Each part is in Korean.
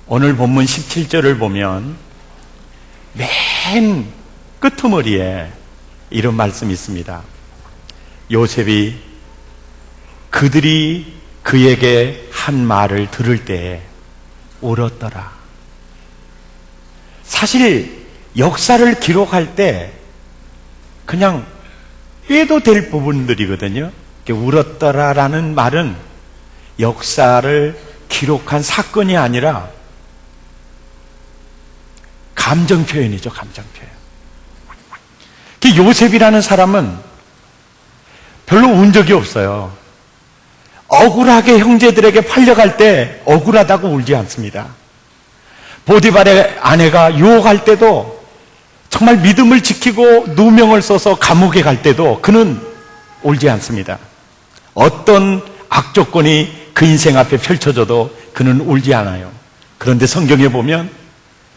오늘 본문 17절을 보면 맨 끄트머리에 이런 말씀이 있습니다. 요셉이 그들이 그에게 한 말을 들을 때에 울었더라. 사실 역사를 기록할 때 그냥 빼도 될 부분들이거든요. 울었더라라는 말은 역사를 기록한 사건이 아니라 감정 표현이죠, 감정 표현. 요셉이라는 사람은 별로 운 적이 없어요. 억울하게 형제들에게 팔려갈 때 억울하다고 울지 않습니다. 보디발의 아내가 유혹할 때도 정말 믿음을 지키고 누명을 써서 감옥에 갈 때도 그는 울지 않습니다. 어떤 악조건이 그 인생 앞에 펼쳐져도 그는 울지 않아요. 그런데 성경에 보면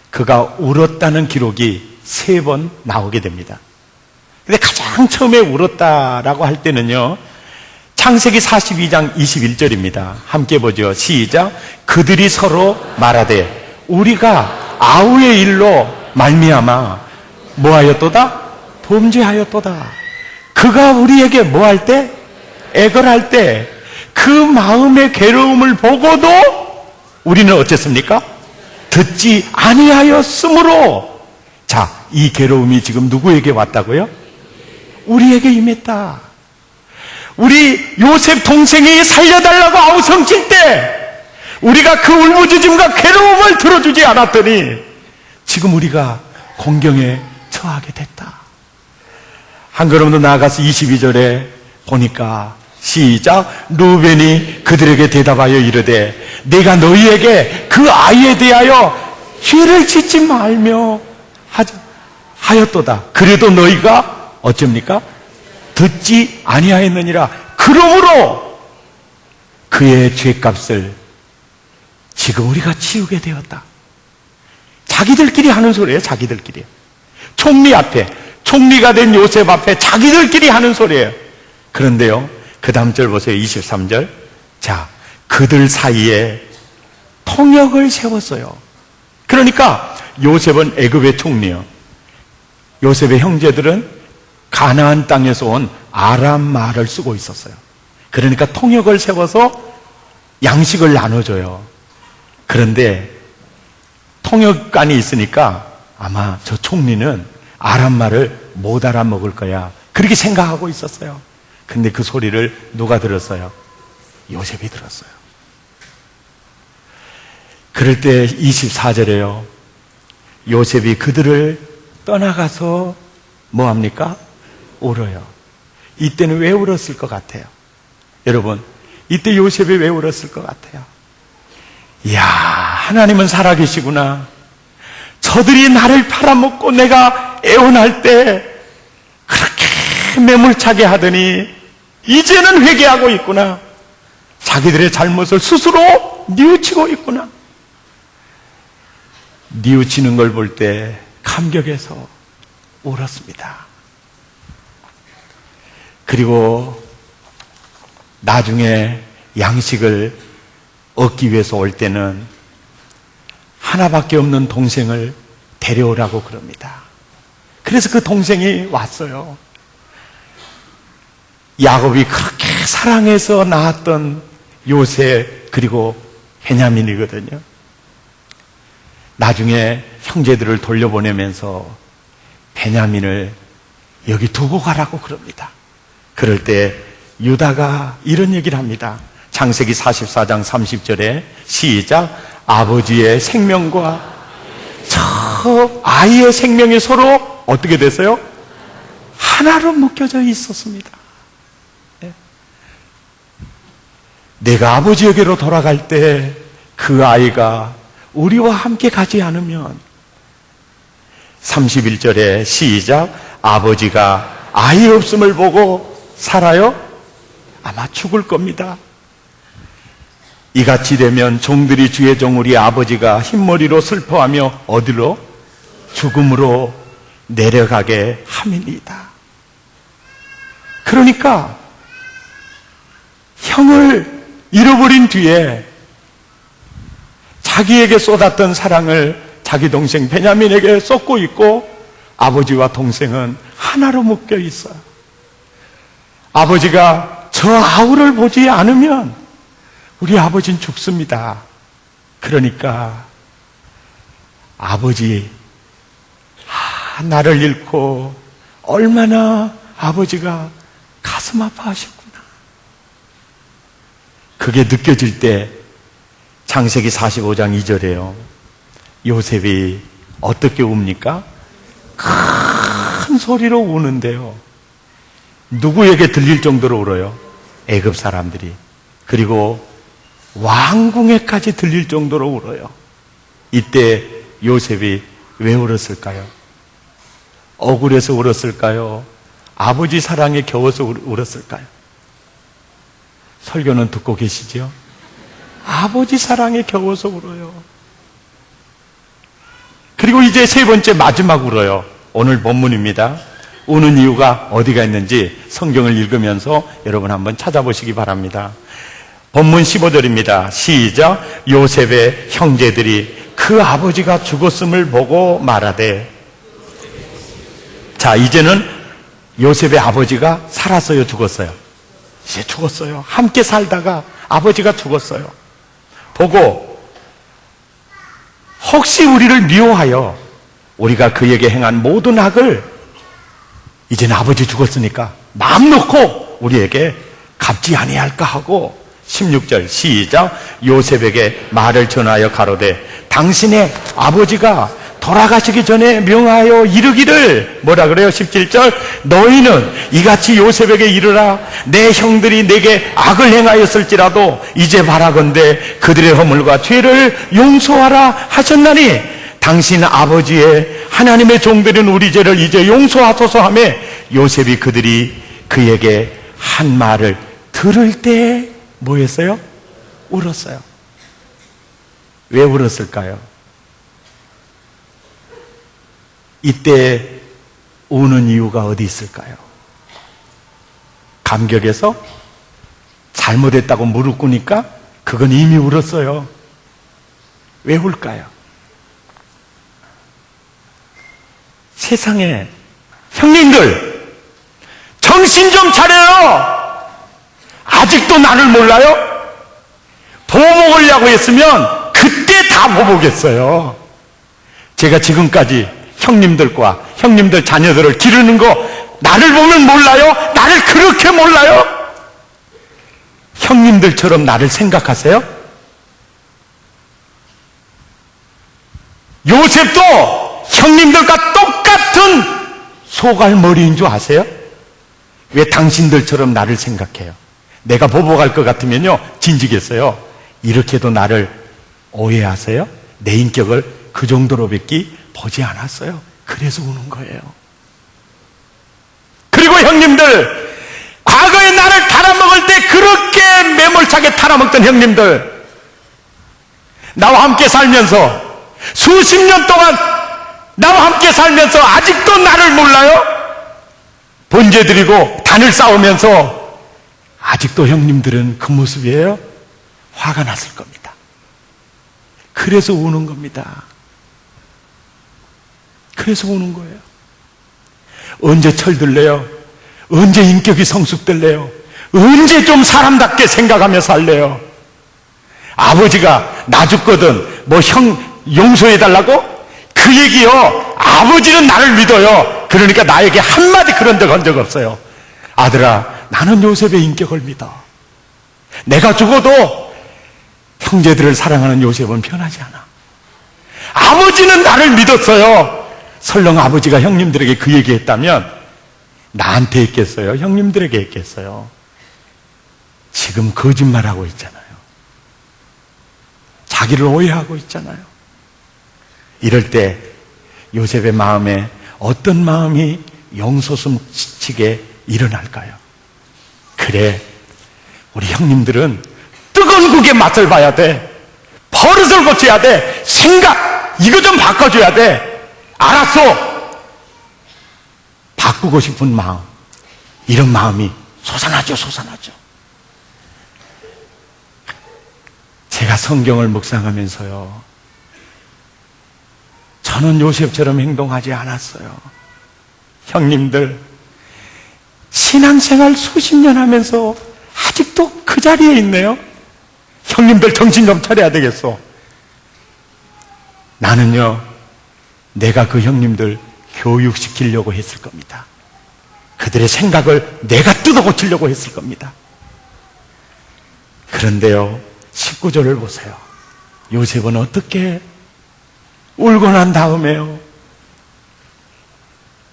그가 울었다는 기록이 3번 나오게 됩니다. 근데 가장 처음에 울었다라고 할 때는요, 창세기 42장 21절입니다. 함께 보죠. 시작. 그들이 서로 말하되 우리가 아우의 일로 말미암아 뭐하였도다? 범죄하였도다. 그가 우리에게 뭐할 때? 애걸할 때 그 마음의 괴로움을 보고도 우리는 어쨌습니까? 듣지 아니하였으므로. 자, 이 괴로움이 지금 누구에게 왔다고요? 우리에게 임했다. 우리 요셉 동생이 살려달라고 아우성칠 때 우리가 그 울부짖음과 괴로움을 들어주지 않았더니 지금 우리가 공경에 처하게 됐다. 한 걸음 더 나아가서 22절에 보니까 시작. 루벤이 그들에게 대답하여 이르되 내가 너희에게 그 아이에 대하여 죄를 짓지 말며 하였도다. 그래도 너희가 어쩝니까? 듣지 아니하였느니라. 그러므로 그의 죄값을 지금 우리가 치우게 되었다. 자기들끼리 하는 소리예요. 자기들끼리. 총리 앞에, 총리가 된 요셉 앞에 자기들끼리 하는 소리예요. 그런데요, 그 다음 절 보세요. 23절. 자, 그들 사이에 통역을 세웠어요. 그러니까 요셉은 애굽의 총리요, 요셉의 형제들은 가나안 땅에서 온 아람 말을 쓰고 있었어요. 그러니까 통역을 세워서 양식을 나눠줘요. 그런데 통역관이 있으니까 아마 저 총리는 아람 말을 못 알아먹을 거야, 그렇게 생각하고 있었어요. 근데 그 소리를 누가 들었어요? 요셉이 들었어요. 그럴 때 24절에요, 요셉이 그들을 떠나가서 뭐합니까? 울어요. 이때는 왜 울었을 것 같아요? 여러분, 이때 요셉이 왜 울었을 것 같아요? 이야, 하나님은 살아계시구나. 저들이 나를 팔아먹고 내가 애원할 때 그렇게 매몰차게 하더니 이제는 회개하고 있구나. 자기들의 잘못을 스스로 뉘우치고 있구나. 뉘우치는 걸 볼 때 감격해서 울었습니다. 그리고 나중에 양식을 얻기 위해서 올 때는 하나밖에 없는 동생을 데려오라고 그럽니다. 그래서 그 동생이 왔어요. 야곱이 그렇게 사랑해서 낳았던 요셉, 그리고 베냐민이거든요. 나중에 형제들을 돌려보내면서 베냐민을 여기 두고 가라고 그럽니다. 그럴 때 유다가 이런 얘기를 합니다. 창세기 44장 30절에 시작. 아버지의 생명과 저 아이의 생명이 서로 어떻게 됐어요? 하나로 묶여져 있었습니다. 내가 아버지에게로 돌아갈 때 그 아이가 우리와 함께 가지 않으면, 31절에 시작. 아버지가 아이 없음을 보고 살아요? 아마 죽을 겁니다. 이같이 되면 종들이 주의 종 우리 아버지가 흰머리로 슬퍼하며 어디로? 죽음으로 내려가게 함이니이다. 그러니까 형을 잃어버린 뒤에 자기에게 쏟았던 사랑을 자기 동생 베냐민에게 쏟고 있고 아버지와 동생은 하나로 묶여 있어요. 아버지가 저 아우를 보지 않으면 우리 아버지는 죽습니다. 그러니까 아버지, 나를 잃고 얼마나 아버지가 가슴 아파하셨구나. 그게 느껴질 때 창세기 45장 2절에요. 요셉이 어떻게 웁니까? 큰 소리로 우는데요. 누구에게 들릴 정도로 울어요? 애굽 사람들이. 그리고 왕궁에까지 들릴 정도로 울어요. 이때 요셉이 왜 울었을까요? 억울해서 울었을까요? 아버지 사랑에 겨워서 울었을까요? 설교는 듣고 계시죠? 아버지 사랑에 겨워서 울어요. 그리고 이제 세 번째 마지막 울어요. 오늘 본문입니다. 우는 이유가 어디가 있는지 성경을 읽으면서 여러분 한번 찾아보시기 바랍니다. 본문 15절입니다. 시작. 요셉의 형제들이 그 아버지가 죽었음을 보고 말하되. 자, 이제는 요셉의 아버지가 살았어요, 죽었어요? 이제 죽었어요. 함께 살다가 아버지가 죽었어요. 보고 혹시 우리를 미워하여 우리가 그에게 행한 모든 악을 이제는 아버지 죽었으니까 마음 놓고 우리에게 갚지 아니할까 하고 16절 시작. 요셉에게 말을 전하여 가로되 당신의 아버지가 돌아가시기 전에 명하여 이르기를 뭐라 그래요? 17절 너희는 이같이 요셉에게 이르라 내 형들이 내게 악을 행하였을지라도 이제 바라건대 그들의 허물과 죄를 용서하라 하셨나니 당신 아버지의 하나님의 종들인 우리 죄를 이제 용서하소서 하며 요셉이 그들이 그에게 한 말을 들을 때 뭐 했어요? 울었어요. 왜 울었을까요? 이때 우는 이유가 어디 있을까요? 감격해서 잘못했다고 무릎 꿇으니까 그건 이미 울었어요. 왜 울까요? 세상에 형님들 정신 좀 차려요. 아직도 나를 몰라요? 보복하려고 했으면 그때 다 보복했어요. 제가 지금까지 형님들과 형님들 자녀들을 기르는 거 나를 보면 몰라요? 나를 그렇게 몰라요? 형님들처럼 나를 생각하세요? 요셉도 형님들과 똑같은 소갈머리인 줄 아세요? 왜 당신들처럼 나를 생각해요? 내가 보복할 것 같으면요 진지겠어요. 이렇게도 나를 오해하세요? 내 인격을 그 정도로밖에 보지 않았어요. 그래서 우는 거예요. 그리고 형님들, 과거에 나를 팔아먹을 때 그렇게 매몰차게 팔아먹던 형님들, 나와 함께 살면서 수십 년 동안 나와 함께 살면서 아직도 나를 몰라요? 번제 드리고 단을 쌓으면서 아직도 형님들은 그 모습이에요? 화가 났을 겁니다. 그래서 우는 겁니다. 그래서 우는 거예요. 언제 철들래요? 언제 인격이 성숙될래요? 언제 좀 사람답게 생각하며 살래요? 아버지가 나 죽거든 뭐 형 용서해달라고? 그 얘기요. 아버지는 나를 믿어요. 그러니까 나에게 한마디 그런 적 한 적 없어요. 아들아, 나는 요셉의 인격을 믿어. 내가 죽어도 형제들을 사랑하는 요셉은 변하지 않아. 아버지는 나를 믿었어요. 설령 아버지가 형님들에게 그 얘기했다면 나한테 했겠어요? 형님들에게 했겠어요? 지금 거짓말하고 있잖아요. 자기를 오해하고 있잖아요. 이럴 때 요셉의 마음에 어떤 마음이 용솟음치게 일어날까요? 그래, 우리 형님들은 뜨거운 국에 맛을 봐야 돼. 버릇을 고쳐야 돼. 생각 이거 좀 바꿔줘야 돼. 알았어. 바꾸고 싶은 마음, 이런 마음이 솟아나죠. 제가 성경을 묵상하면서요, 저는 요셉처럼 행동하지 않았어요. 형님들, 신앙생활 수십 년 하면서 아직도 그 자리에 있네요. 형님들 정신 좀 차려야 되겠어. 나는요, 내가 그 형님들 교육시키려고 했을 겁니다. 그들의 생각을 내가 뜯어 고치려고 했을 겁니다. 그런데요, 19절을 보세요. 요셉은 어떻게 울고 난 다음에요,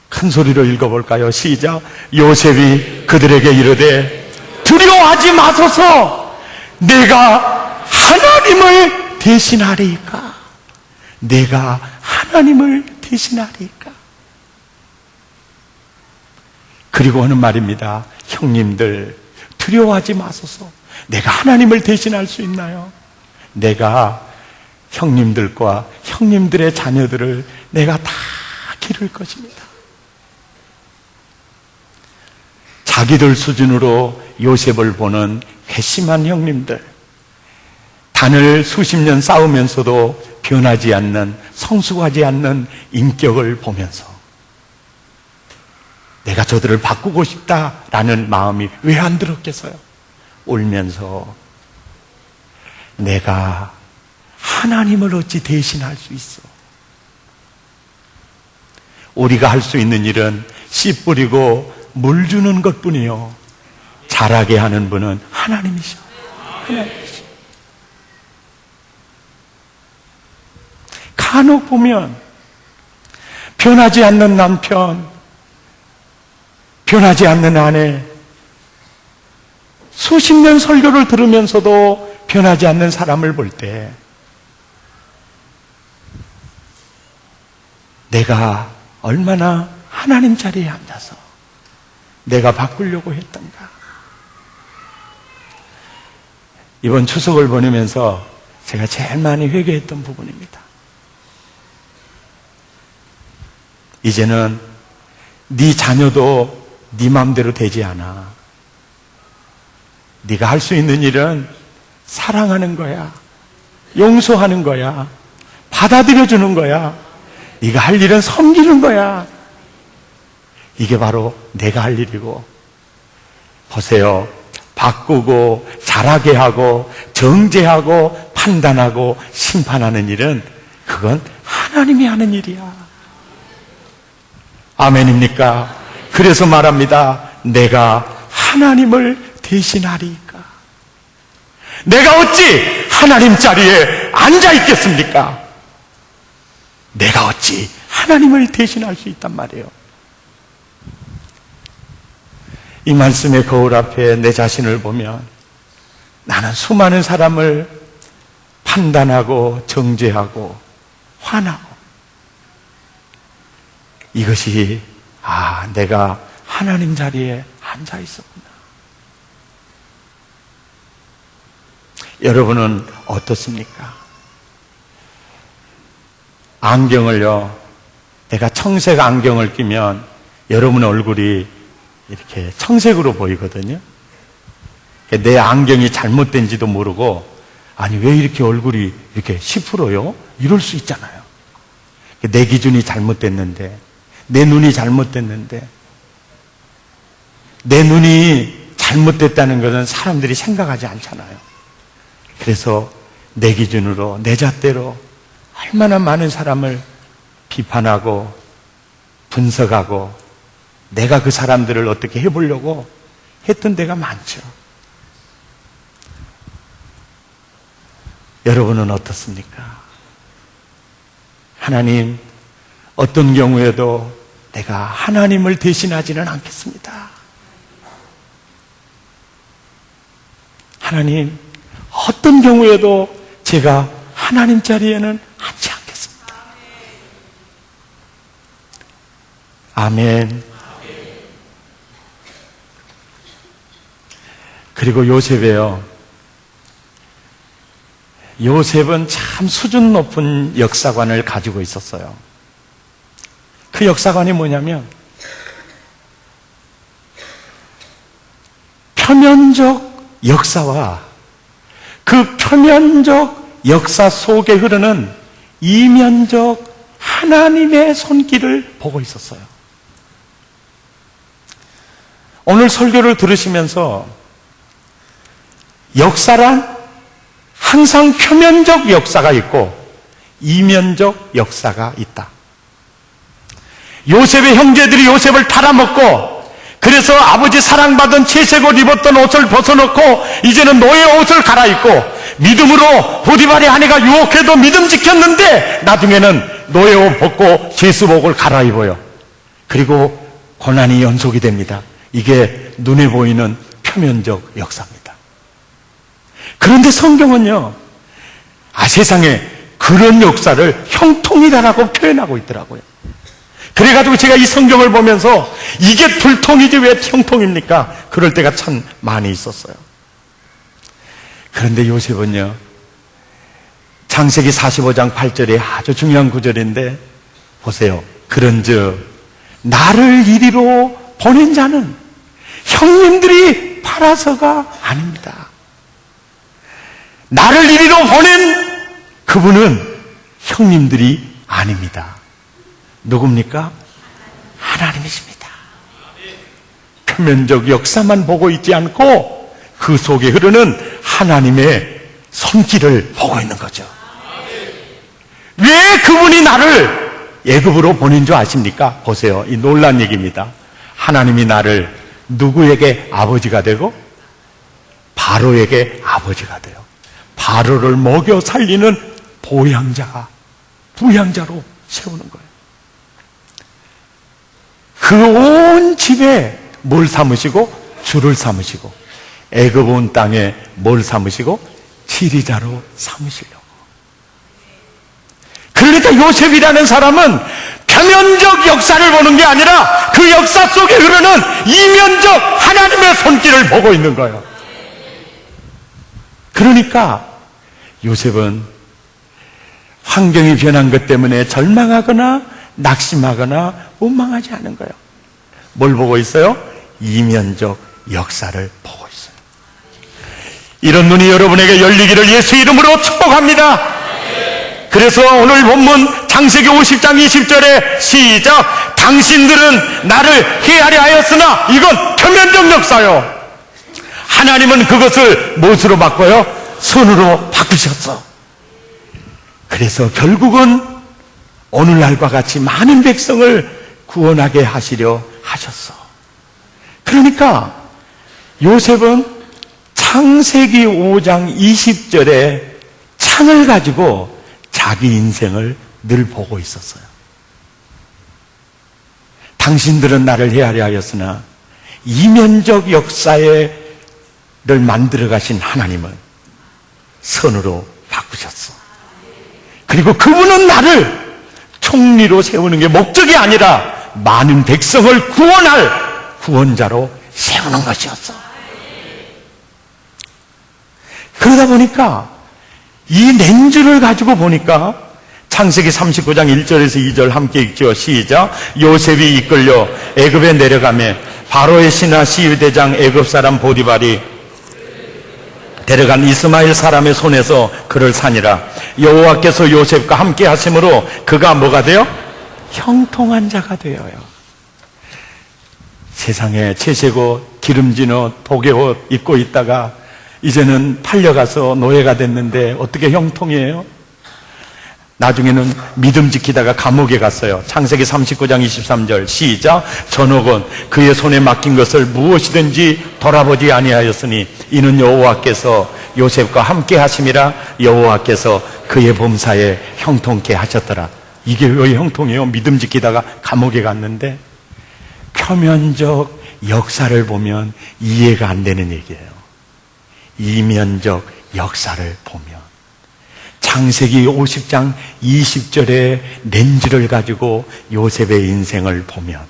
큰 소리로 읽어볼까요? 시작. 요셉이 그들에게 이르되 두려워하지 마소서, 내가 하나님을 대신하리이까. 내가 하나님을 대신하리이까. 그리고 하는 말입니다. 형님들, 두려워하지 마소서. 내가 하나님을 대신할 수 있나요? 내가 형님들과 형님들의 자녀들을 내가 다 기를 것입니다. 자기들 수준으로 요셉을 보는 회심한 형님들, 단을 수십 년 싸우면서도 변하지 않는, 성숙하지 않는 인격을 보면서 내가 저들을 바꾸고 싶다라는 마음이 왜 안 들었겠어요? 울면서 내가 하나님을 어찌 대신할 수 있어? 우리가 할 수 있는 일은 씨 뿌리고 물 주는 것뿐이요, 자라게 하는 분은 하나님이셔. 하나님이셔. 간혹 보면 변하지 않는 남편, 변하지 않는 아내, 수십 년 설교를 들으면서도 변하지 않는 사람을 볼 때 내가 얼마나 하나님 자리에 앉아서 내가 바꾸려고 했던가. 이번 추석을 보내면서 제가 제일 많이 회개했던 부분입니다. 이제는 네 자녀도 네 마음대로 되지 않아. 네가 할 수 있는 일은 사랑하는 거야, 용서하는 거야, 받아들여주는 거야. 네가 할 일은 섬기는 거야. 이게 바로 내가 할 일이고, 보세요. 바꾸고 자라게 하고 정죄하고 판단하고 심판하는 일은 그건 하나님이 하는 일이야. 아멘입니까? 그래서 말합니다. 내가 하나님을 대신하리이까. 내가 어찌 하나님 자리에 앉아 있겠습니까? 내가 어찌 하나님을 대신할 수 있단 말이에요. 이 말씀의 거울 앞에 내 자신을 보면 나는 수많은 사람을 판단하고 정죄하고 화나고, 이것이 내가 하나님 자리에 앉아 있었구나. 여러분은 어떻습니까? 안경을요, 내가 청색 안경을 끼면 여러분의 얼굴이 이렇게 청색으로 보이거든요. 내 안경이 잘못된지도 모르고, 아니 왜 이렇게 얼굴이 이렇게 10%요? 이럴 수 있잖아요. 내 기준이 잘못됐는데, 내 눈이 잘못됐는데, 내 눈이 잘못됐다는 것은 사람들이 생각하지 않잖아요. 그래서 내 기준으로, 내 잣대로 얼마나 많은 사람을 비판하고 분석하고 내가 그 사람들을 어떻게 해보려고 했던 데가 많죠. 여러분은 어떻습니까? 하나님, 어떤 경우에도 내가 하나님을 대신하지는 않겠습니다. 하나님, 어떤 경우에도 제가 하나님 자리에는 앉지 않겠습니다. 아멘. 그리고 요셉이에요. 요셉은 참 수준 높은 역사관을 가지고 있었어요. 그 역사관이 뭐냐면 표면적 역사와 그 표면적 역사 속에 흐르는 이면적 하나님의 손길을 보고 있었어요. 오늘 설교를 들으시면서 역사란 항상 표면적 역사가 있고 이면적 역사가 있다. 요셉의 형제들이 요셉을 팔아먹고, 그래서 아버지 사랑받은 채색 옷 입었던 옷을 벗어놓고 이제는 노예 옷을 갈아입고, 믿음으로 보디발의 아내가 유혹해도 믿음 지켰는데 나중에는 노예 옷 벗고 제수복을 갈아입어요. 그리고 고난이 연속이 됩니다. 이게 눈에 보이는 표면적 역사입니다. 그런데 성경은요, 세상에 그런 역사를 형통이다라고 표현하고 있더라고요. 그래가지고 제가 이 성경을 보면서 이게 불통이지 왜 형통입니까? 그럴 때가 참 많이 있었어요. 그런데 요셉은요, 창세기 45장 8절에 아주 중요한 구절인데 보세요. 그런즉 나를 이리로 보낸 자는 형님들이 팔아서가 아닙니다. 나를 이리로 보낸 그분은 형님들이 아닙니다. 누굽니까? 하나님이십니다. 표면적 역사만 보고 있지 않고 그 속에 흐르는 하나님의 손길을 보고 있는 거죠. 왜 그분이 나를 애굽으로 보낸 줄 아십니까? 보세요. 이 놀라운 얘기입니다. 하나님이 나를 누구에게 아버지가 되고 바로에게 아버지가 돼요. 바로를 먹여 살리는 부양자로 세우는 거예요. 그 온 집에 뭘 삼으시고? 주를 삼으시고, 애굽 온 땅에 뭘 삼으시고? 지리자로 삼으시려고. 그러니까 요셉이라는 사람은 표면적 역사를 보는 게 아니라 그 역사 속에 흐르는 이면적 하나님의 손길을 보고 있는 거예요. 그러니까 요셉은 환경이 변한 것 때문에 절망하거나 낙심하거나 원망하지 않은 거예요. 뭘 보고 있어요? 이면적 역사를 보고 있어요. 이런 눈이 여러분에게 열리기를 예수 이름으로 축복합니다. 그래서 오늘 본문 창세기 50장 20절에 시작. 당신들은 나를 해하려 하였으나 이건 표면적 역사요. 하나님은 그것을 무엇으로 바꿔요? 손으로 바꾸셨어. 그래서 결국은 오늘날과 같이 많은 백성을 구원하게 하시려 하셨어. 그러니까 요셉은 창세기 5장 20절에 창을 가지고 자기 인생을 늘 보고 있었어요. 당신들은 나를 헤아려 하였으나 이면적 역사를 만들어 가신 하나님은 선으로 바꾸셨어. 그리고 그분은 나를 총리로 세우는 게 목적이 아니라 많은 백성을 구원할 구원자로 세우는 것이었어. 그러다 보니까 이 렌즈를 가지고 보니까 창세기 39장 1절에서 2절 함께 읽죠. 시작. 요셉이 이끌려 애굽에 내려가며 바로의 신하 시위대장 애굽 사람 보디발이 데려간 이스마엘 사람의 손에서 그를 산이라. 여호와께서 요셉과 함께 하심으로 그가 뭐가 돼요? 형통한 자가 되어요. 세상에 채색옷, 기름진 옷, 복의 옷 입고 있다가 이제는 팔려가서 노예가 됐는데 어떻게 형통이에요? 나중에는 믿음 지키다가 감옥에 갔어요. 창세기 39장 23절 시작. 전옥은 그의 손에 맡긴 것을 무엇이든지 돌아보지 아니하였으니 이는 여호와께서 요셉과 함께 하심이라. 여호와께서 그의 범사에 형통케 하셨더라. 이게 왜 형통이에요? 믿음 지키다가 감옥에 갔는데 표면적 역사를 보면 이해가 안 되는 얘기예요. 이면적 역사를 보면 창세기 50장 20절의 렌즈를 가지고 요셉의 인생을 보면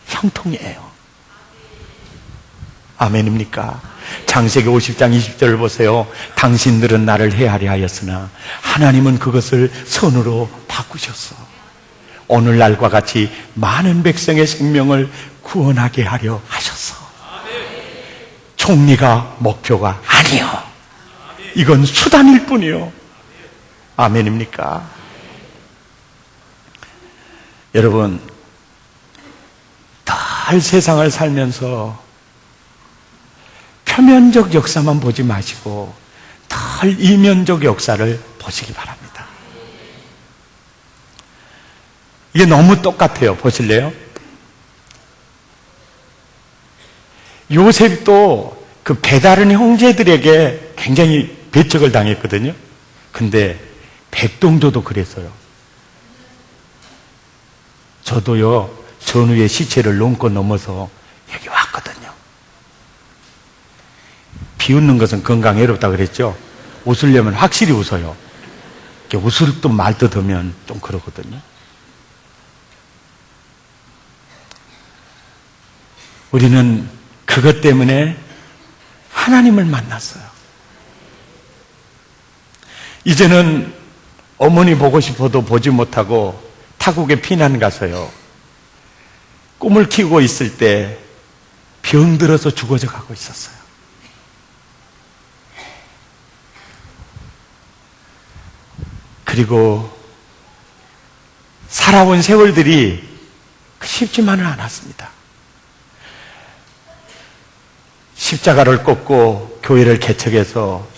형통이에요. 아멘입니까? 창세기 50장 20절을 보세요. 당신들은 나를 헤아려 하였으나 하나님은 그것을 선으로 바꾸셨어. 오늘날과 같이 많은 백성의 생명을 구원하게 하려 하셨어. 총리가 목표가 아니요. 이건 수단일 뿐이요. 아멘입니까? 여러분, 늘 세상을 살면서 표면적 역사만 보지 마시고 늘 이면적 역사를 보시기 바랍니다. 이게 너무 똑같아요. 보실래요? 요셉도 그 배다른 형제들에게 굉장히 배척을 당했거든요. 근데 백동조도 그랬어요. 저도요, 전우의 시체를 넘고 넘어서 여기 왔거든요. 비웃는 것은 건강해롭다 그랬죠. 웃으려면 확실히 웃어요. 웃을 듯 말 듯 하면 좀 그러거든요. 우리는 그것 때문에 하나님을 만났어요. 이제는 어머니 보고 싶어도 보지 못하고 타국에 피난 가서요, 꿈을 키우고 있을 때 병들어서 죽어져 가고 있었어요. 그리고 살아온 세월들이 쉽지만은 않았습니다. 십자가를 꽂고 교회를 개척해서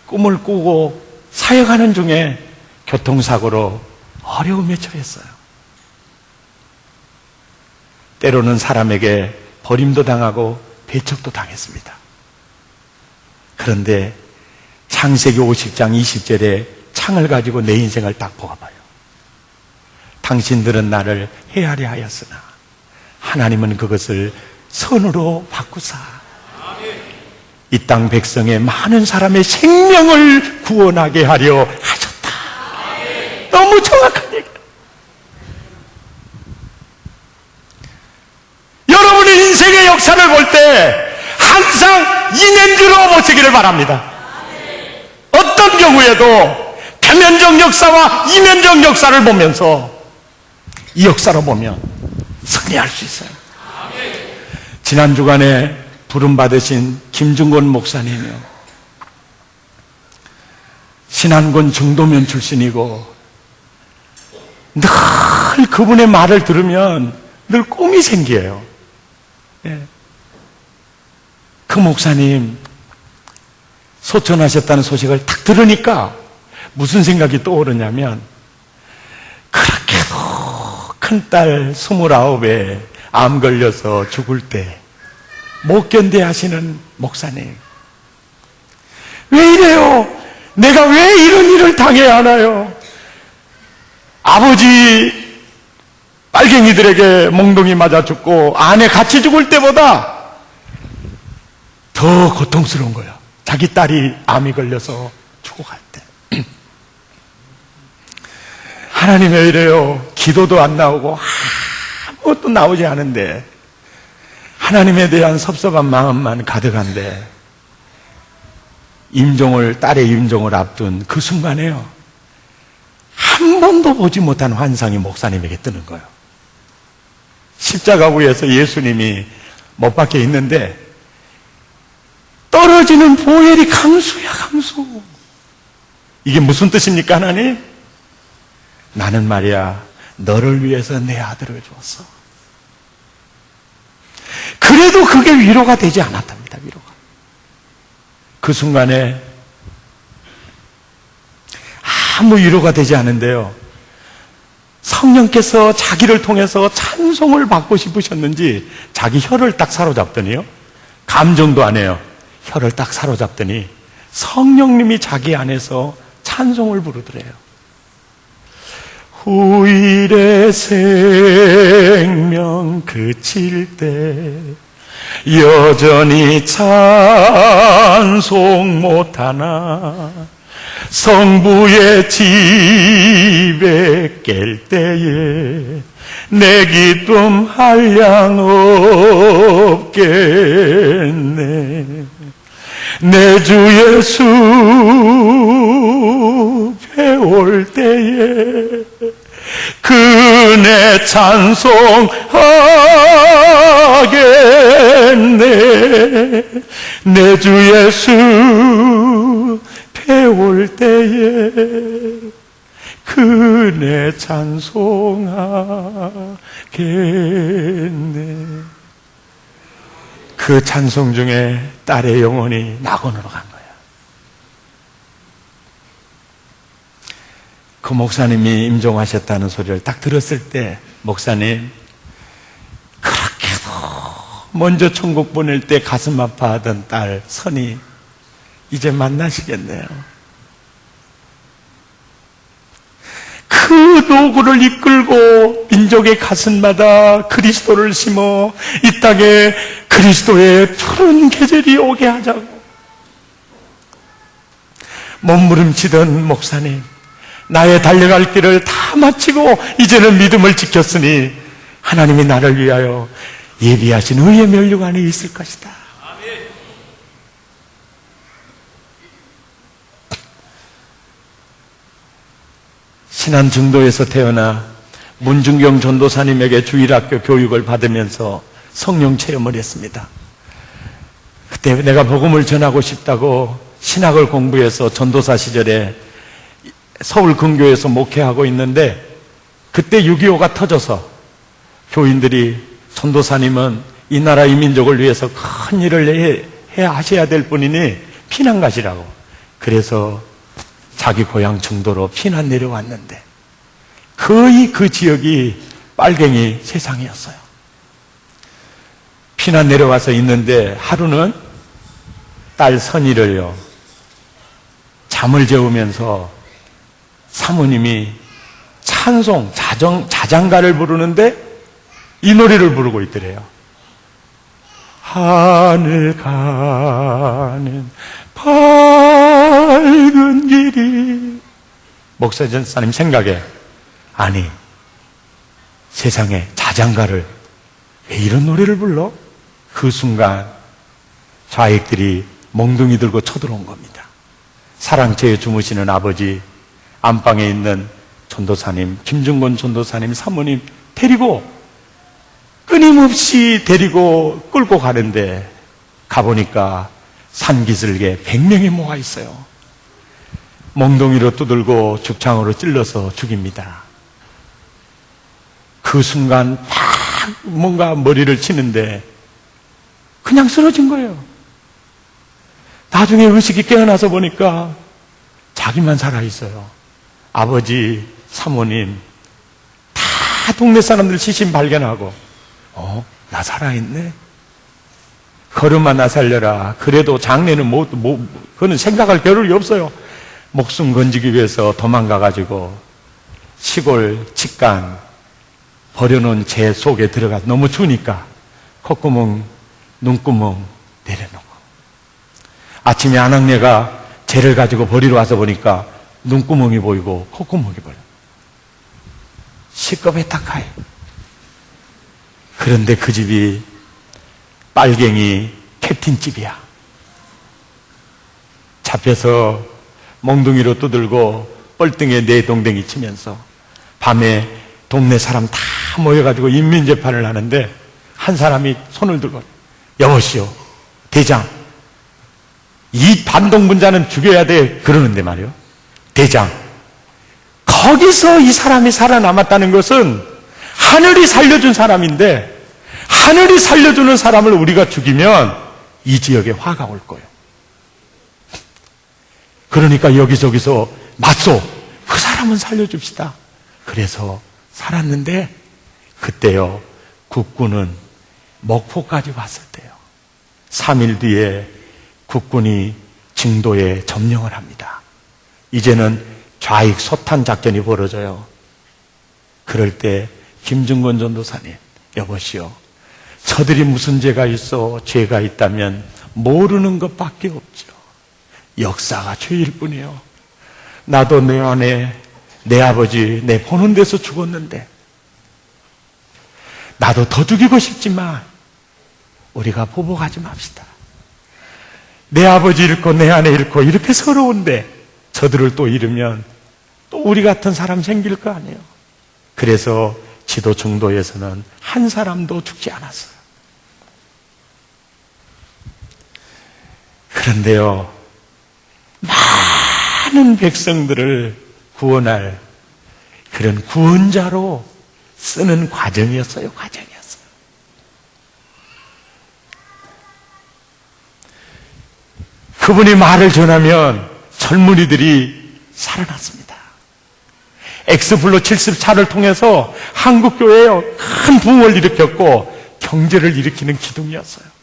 꿈을 꾸고 사역하는 중에 교통사고로 어려움에 처했어요. 때로는 사람에게 버림도 당하고 배척도 당했습니다. 그런데 창세기 50장 20절에 창을 가지고 내 인생을 딱 보아봐요. 당신들은 나를 헤아려 하였으나 하나님은 그것을 선으로 바꾸사 이 땅 백성의 많은 사람의 생명을 구원하게 하려 하셨다. 너무 정확한 얘기예요. 여러분의 인생의 역사를 볼 때 항상 이면으로 보시기를 바랍니다. 어떤 경우에도 표면적 역사와 이면적 역사를 보면서 이 역사로 보면 승리할 수 있어요. 지난 주간에 부름받으신 김중곤 목사님이요, 신안군 정도면 출신이고 늘 그분의 말을 들으면 늘 꿈이 생겨요. 그 목사님 소천하셨다는 소식을 딱 들으니까 무슨 생각이 떠오르냐면, 그렇게도 큰딸 29에 암 걸려서 죽을 때 못 견뎌 하시는 목사님, 왜 이래요? 내가 왜 이런 일을 당해야 하나요? 아버지 빨갱이들에게 몽둥이 맞아 죽고 아내 같이 죽을 때보다 더 고통스러운 거야. 자기 딸이 암이 걸려서 죽어갈 때. 하나님 왜 이래요? 기도도 안 나오고 아무것도 나오지 않은데 하나님에 대한 섭섭한 마음만 가득한데, 딸의 임종을 앞둔 그 순간에요, 한 번도 보지 못한 환상이 목사님에게 뜨는 거예요. 십자가 위에서 예수님이 못 박혀 있는데 떨어지는 보혈이 강수야, 강수. 이게 무슨 뜻입니까, 하나님? 나는 말이야, 너를 위해서 내 아들을 주었어. 그래도 그게 위로가 되지 않았답니다, 위로가. 그 순간에 아무 위로가 되지 않은데요, 성령께서 자기를 통해서 찬송을 받고 싶으셨는지 자기 혀를 딱 사로잡더니요, 감정도 안 해요. 혀를 딱 사로잡더니 성령님이 자기 안에서 찬송을 부르더래요. 후일의 생명 그칠 때 여전히 찬송 못하나 성부의 집에 깰 때에 내 기쁨 한량 없겠네. 내 주 예수 배올 때에 그네 찬송하겠네. 내 주 예수 배올 올 때에 그네 찬송하겠네. 그 찬송 중에 딸의 영혼이 낙원으로 간 거야. 그 목사님이 임종하셨다는 소리를 딱 들었을 때, 목사님, 그렇게도 먼저 천국 보낼 때 가슴 아파하던 딸 선이 이제 만나시겠네요. 그 노구를 이끌고 민족의 가슴마다 그리스도를 심어 이 땅에 그리스도의 푸른 계절이 오게 하자고 몸부림치던 목사님, 나의 달려갈 길을 다 마치고 이제는 믿음을 지켰으니 하나님이 나를 위하여 예비하신 의의 면류관 안에 있을 것이다. 신안 증도에서 태어나 문중경 전도사님에게 주일학교 교육을 받으면서 성령 체험을 했습니다. 그때 내가 복음을 전하고 싶다고 신학을 공부해서 전도사 시절에 서울 근교에서 목회하고 있는데, 그때 6.25가 터져서 교인들이 전도사님은 이 나라 이 민족을 위해서 큰 일을 하셔야 될 분이니 피난 가시라고. 그래서 자기 고향 정도로 피난 내려왔는데 거의 그 지역이 빨갱이 세상이었어요. 피난 내려와서 있는데 하루는 딸 선이를요, 잠을 재우면서 사모님이 찬송, 자장가를 부르는데 이 노래를 부르고 있더래요. 하늘 가는 밝은 길이. 목사 전사님 생각에, 아니, 세상에 자장가를 왜 이런 노래를 불러? 그 순간 좌익들이 몽둥이 들고 쳐들어온 겁니다. 사랑채에 주무시는 아버지, 안방에 있는 전도사님, 김중건 전도사님 사모님 데리고 끊임없이 데리고 끌고 가는데, 가보니까 산기슭에 100명이 모아 있어요. 몽둥이로 두들고 죽창으로 찔러서 죽입니다. 그 순간 막 뭔가 머리를 치는데 그냥 쓰러진 거예요. 나중에 의식이 깨어나서 보니까 자기만 살아있어요. 아버지, 사모님 다 동네 사람들 시신 발견하고, 나 살아있네? 걸음아 나 살려라. 그래도 장례는 그거는 생각할 겨를이 없어요. 목숨 건지기 위해서 도망가가지고 시골 직간 버려놓은 재 속에 들어가 너무 추우니까 콧구멍, 눈구멍 내려놓고, 아침에 아낙네가 재를 가지고 버리러 와서 보니까 눈구멍이 보이고 콧구멍이 보여. 시겁에 탁하여. 그런데 그 집이 빨갱이 캡틴 집이야. 잡혀서 몽둥이로 두들고 뻘등에 내동댕이 치면서 밤에 동네 사람 다 모여가지고 인민재판을 하는데, 한 사람이 손을 들고, 여보시오, 대장, 이 반동분자는 죽여야 돼. 그러는데 말이요, 대장, 거기서 이 사람이 살아남았다는 것은 하늘이 살려준 사람인데, 하늘이 살려주는 사람을 우리가 죽이면 이 지역에 화가 올 거예요. 그러니까 여기저기서 맞소, 그 사람은 살려줍시다. 그래서 살았는데, 그때요, 국군은 목포까지 왔을 때요, 3일 뒤에 국군이 증도에 점령을 합니다. 이제는 좌익 소탄 작전이 벌어져요. 그럴 때 김중건 전도사님, 여보시오, 저들이 무슨 죄가 있어? 죄가 있다면 모르는 것밖에 없죠. 역사가 죄일 뿐이요. 나도 내 안에 내 아버지 내 보는 데서 죽었는데, 나도 더 죽이고 싶지만 우리가 보복하지 맙시다. 내 아버지 잃고 내 아내 잃고 이렇게 서러운데 저들을 또 잃으면 또 우리 같은 사람 생길 거 아니에요. 그래서 지도 중도에서는 한 사람도 죽지 않았어요. 많은 백성들을 구원할 그런 구원자로 쓰는 과정이었어요. 그분이 말을 전하면 젊은이들이 살아났습니다. 엑스플로 74를 통해서 한국교회에 큰 부흥을 일으켰고 경제를 일으키는 기둥이었어요.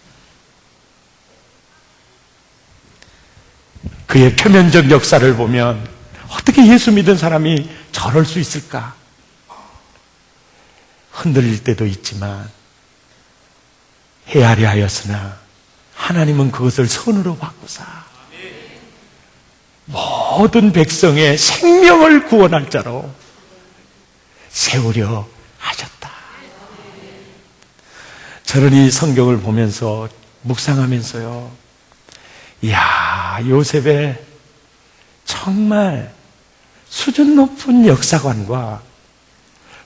그의 표면적 역사를 보면 어떻게 예수 믿은 사람이 저럴 수 있을까? 흔들릴 때도 있지만 헤아려 하였으나 하나님은 그것을 선으로 바꾸사 모든 백성의 생명을 구원할 자로 세우려 하셨다. 저는 이 성경을 보면서 묵상하면서요, 이야, 요셉의 정말 수준 높은 역사관과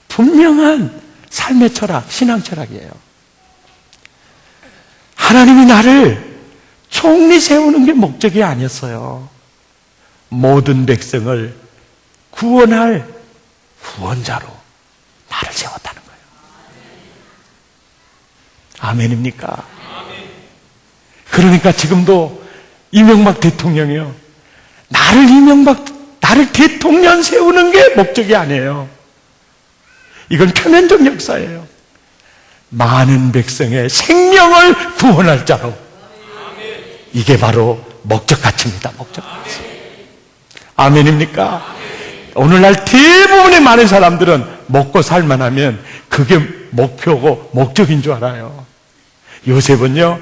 분명한 삶의 철학, 신앙 철학이에요. 하나님이 나를 총리 세우는 게 목적이 아니었어요. 모든 백성을 구원할 구원자로 나를 세웠다는 거예요. 아멘입니까? 그러니까 지금도 이명박 대통령이요, 나를 대통령 세우는 게 목적이 아니에요. 이건 표면적 역사예요. 많은 백성의 생명을 구원할 자로. 이게 바로 목적 가치입니다. 목적 가치. 아멘입니까? 오늘날 대부분의 많은 사람들은 먹고 살만하면 그게 목표고 목적인 줄 알아요. 요셉은요,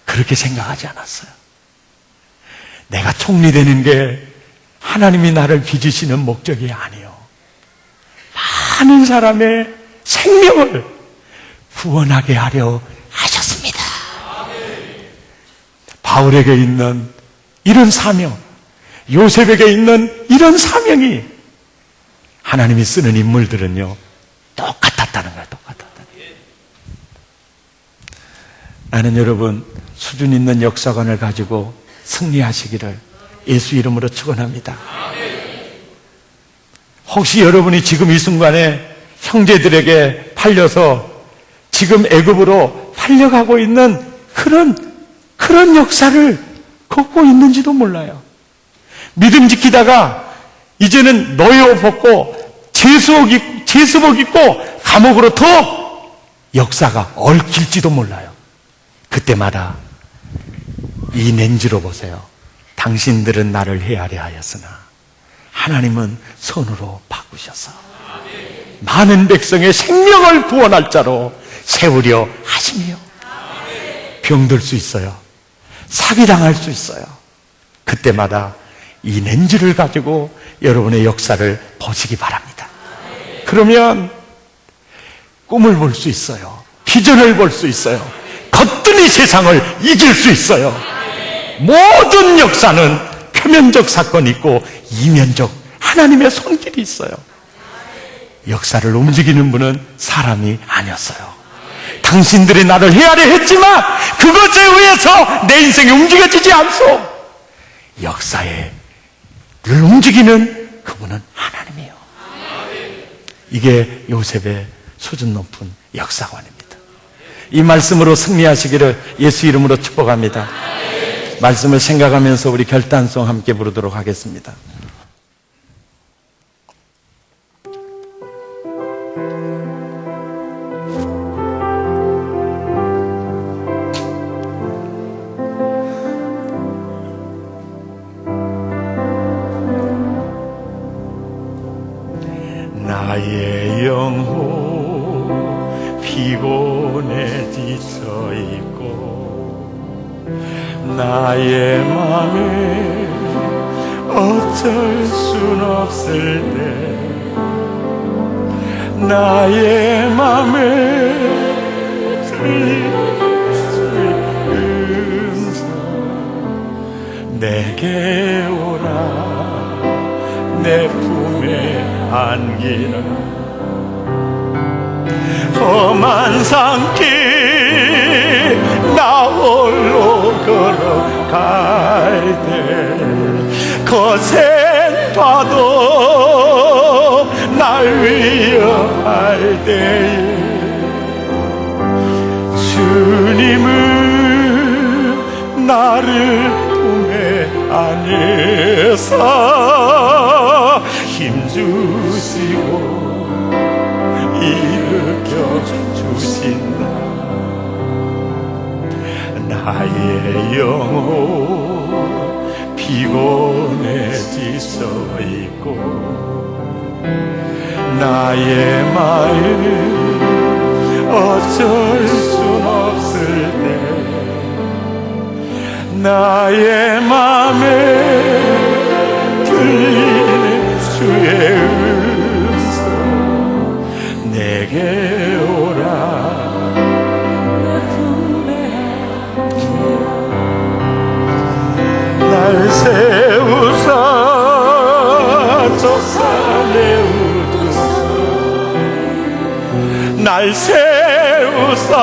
그렇게 생각하지 않았어요. 내가 총리 되는 게 하나님이 나를 빚으시는 목적이 아니요, 많은 사람의 생명을 구원하게 하려 하셨습니다. 바울에게 있는 이런 사명, 요셉에게 있는 이런 사명이 하나님이 쓰는 인물들은요, 똑같았다는 거예요. 똑같았다는 거예요. 나는 여러분 수준 있는 역사관을 가지고 승리하시기를 예수 이름으로 축원합니다. 혹시 여러분이 지금 이 순간에 형제들에게 팔려서 지금 애굽으로 팔려가고 있는 그런 역사를 걷고 있는지도 몰라요. 믿음 지키다가 이제는 노예옷 벗고 제수복 입고 감옥으로 더 역사가 얽힐지도 몰라요. 그때마다 이 렌즈로 보세요. 당신들은 나를 헤아려 하였으나 하나님은 선으로 바꾸셔서 많은 백성의 생명을 구원할 자로 세우려 하시며, 병들 수 있어요. 사기당할 수 있어요. 그때마다 이 렌즈를 가지고 여러분의 역사를 보시기 바랍니다. 그러면 꿈을 볼 수 있어요. 비전을 볼 수 있어요. 거뜬히 세상을 이길 수 있어요. 모든 역사는 표면적 사건이 있고 이면적 하나님의 손길이 있어요. 역사를 움직이는 분은 사람이 아니었어요. 당신들이 나를 헤아려 했지만 그것에 의해서 내 인생이 움직여지지 않소. 역사를 움직이는 그분은 하나님이에요. 이게 요셉의 수준 높은 역사관입니다. 이 말씀으로 승리하시기를 예수 이름으로 축복합니다. 말씀을 생각하면서 우리 결단송 함께 부르도록 하겠습니다. 나의 영혼 피곤해 지쳐 있고 나의 맘에 어쩔 순 없을 때 나의 맘에 들린 음성 내게 오라 내 품에 안기라 험한 산길 나 홀로 걸어갈 때 거센 봐도 날 위협할 때에 주님은 나를 품에 안에서 힘주시고 일으켜 주신다. 나의 영혼 피곤해지서 있고 나의 마음 어쩔 순 없을 때 나의 맘에 들리는 주의 음성 내게 오라. 날 세우사 날 세우사